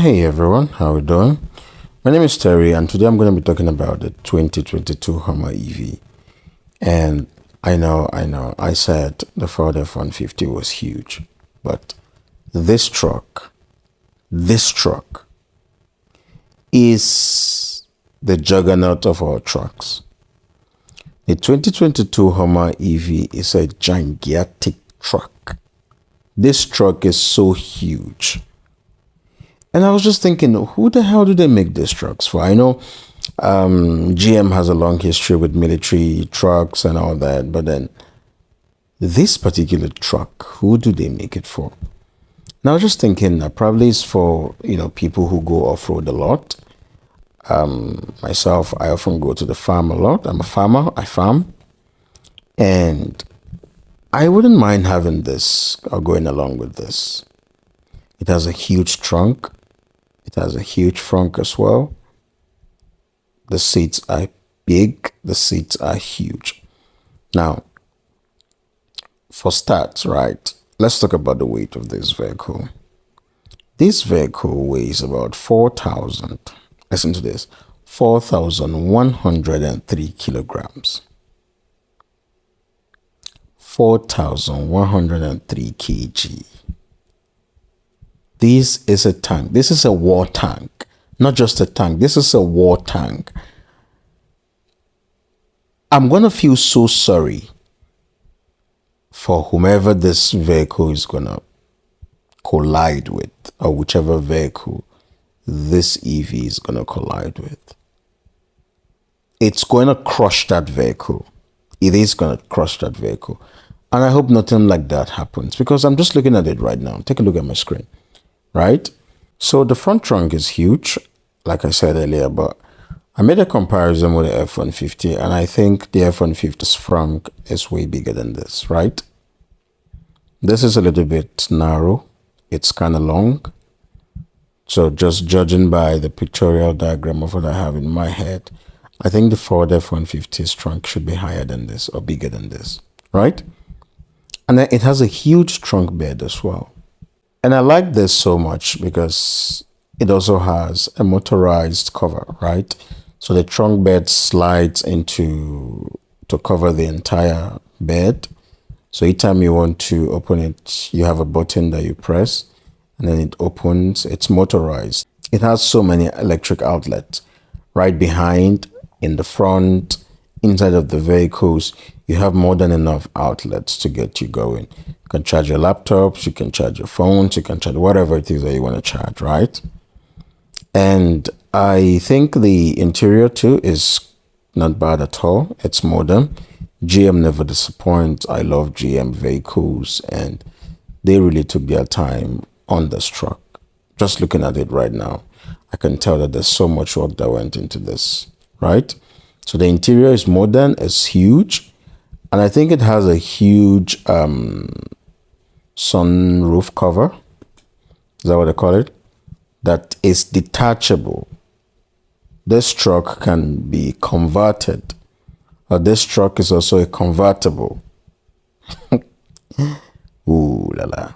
Hey everyone, how we doing? My name is Terry, and today I'm going to be talking about the 2022 Hummer EV. And I said the Ford F-150 was huge, but this truck is the juggernaut of all trucks. The 2022 Hummer EV is a gigantic truck. This truck is so huge. And I was just thinking, who the hell do they make these trucks for? I know GM has a long history with military trucks and all that, but then this particular truck, who do they make it for? Now, I was just thinking that probably it's for, people who go off-road a lot. Myself, I often go to the farm a lot. I'm a farmer, I farm. And I wouldn't mind having this or going along with this. It has a huge trunk. It has a huge front as well. The seats are big. The seats are huge. Now, for starts, right, let's talk about the weight of this vehicle. This vehicle weighs about 4,000, listen to this, 4,103 kilograms. 4,103 kg. This is a tank. This is a war tank. Not just a tank. This is a war tank. I'm going to feel so sorry for whomever this vehicle is going to collide with, or whichever vehicle this EV is going to collide with. It's going to crush that vehicle. It is going to crush that vehicle. And I hope nothing like that happens, because I'm just looking at it right now. Take a look at my screen. Right? So the front trunk is huge, like I said earlier, but I made a comparison with the F-150, and I think the F-150's front is way bigger than this, right? This is a little bit narrow. It's kind of long. So just judging by the pictorial diagram of what I have in my head, I think the Ford F-150's trunk should be higher than this or bigger than this, right? And then it has a huge trunk bed as well. And I like this so much because it also has a motorized cover, right? So the trunk bed slides to cover the entire bed. So each time you want to open it, you have a button that you press and then it opens. It's motorized. It has so many electric outlets right behind, in the front, inside of the vehicles. You have more than enough outlets to get you going. You can charge your laptops, you can charge your phones, you can charge whatever it is that you want to charge, right? And I think the interior too is not bad at all. It's modern. GM never disappoints. I love GM vehicles, and they really took their time on this truck. Just looking at it right now, I can tell that there's so much work that went into this, right? So the interior is modern, it's huge. And I think it has a huge sunroof cover. Is that what they call it? That is detachable. This truck can be converted. Or this truck is also a convertible. Ooh la la.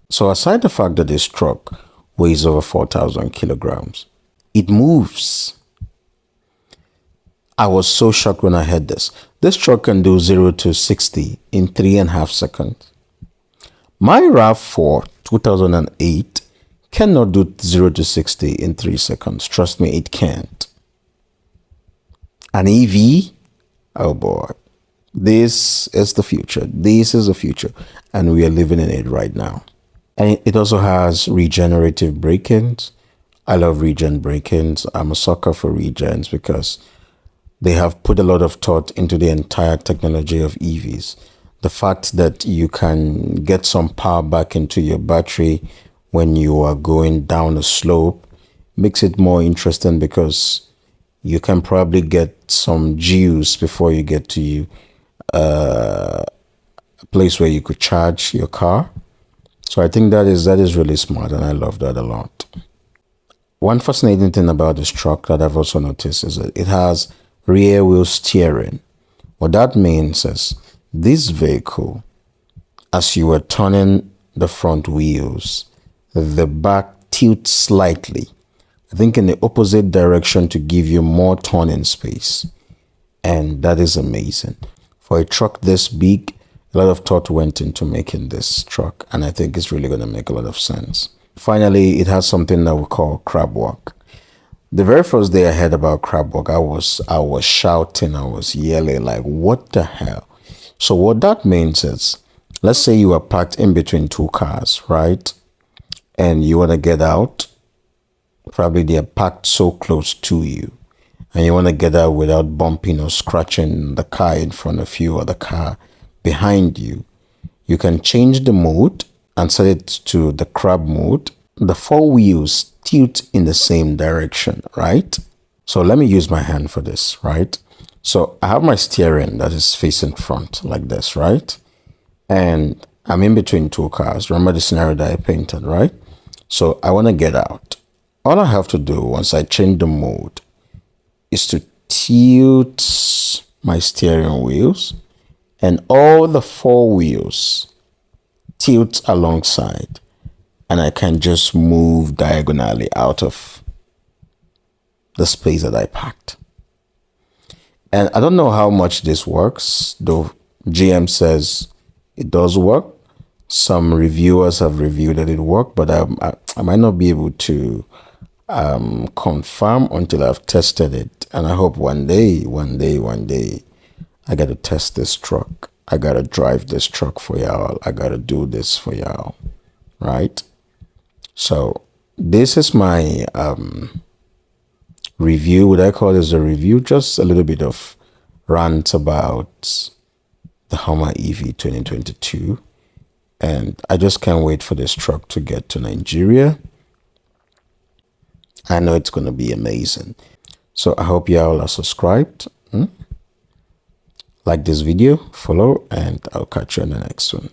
So aside the fact that this truck weighs over 4,000 kilograms, it moves. I was so shocked when I heard this. This truck can do 0 to 60 in 3.5 seconds. My RAV4 2008 cannot do 0 to 60 in 3 seconds. Trust me, it can't. An EV? Oh boy. This is the future. This is the future. And we are living in it right now. And it also has regenerative braking. I love regen brakings. I'm a sucker for regens because they have put a lot of thought into the entire technology of EVs. The fact that you can get some power back into your battery when you are going down a slope makes it more interesting, because you can probably get some juice before you get to a place where you could charge your car. So I think that is really smart, and I love that a lot. One fascinating thing about this truck that I've also noticed is that it has rear wheel steering. What that means is this vehicle, as you were turning the front wheels, the back tilt slightly, I think in the opposite direction, to give you more turning space. And that is amazing. For a truck this big, a lot of thought went into making this truck, and I think it's really going to make a lot of sense. Finally, it has something that we call crab walk. The very first day I heard about crab walk, I was shouting, I was yelling, like, what the hell? So what that means is, let's say you are parked in between two cars, right? And you want to get out. Probably they are parked so close to you, and you want to get out without bumping or scratching the car in front of you or the car behind you. You can change the mode and set it to the crab mode. The four wheels tilt in the same direction, right? So let me use my hand for this, right? So I have my steering that is facing front like this, right? And I'm in between two cars. Remember the scenario that I painted, right? So I want to get out. All I have to do once I change the mode is to tilt my steering wheels, and all the four wheels tilt alongside, and I can just move diagonally out of the space that I packed. And I don't know how much this works, though GM says it does work. Some reviewers have reviewed that it worked, but I might not be able to confirm until I've tested it. And I hope one day, I got to test this truck. I got to drive this truck for y'all. I got to do this for y'all, right? So this is my review. Would I call this a review? Just a little bit of rant about the Hummer EV 2022. And I just can't wait for this truck to get to Nigeria. I know it's going to be amazing. So I hope y'all are subscribed. Like this video, follow, and I'll catch you in the next one.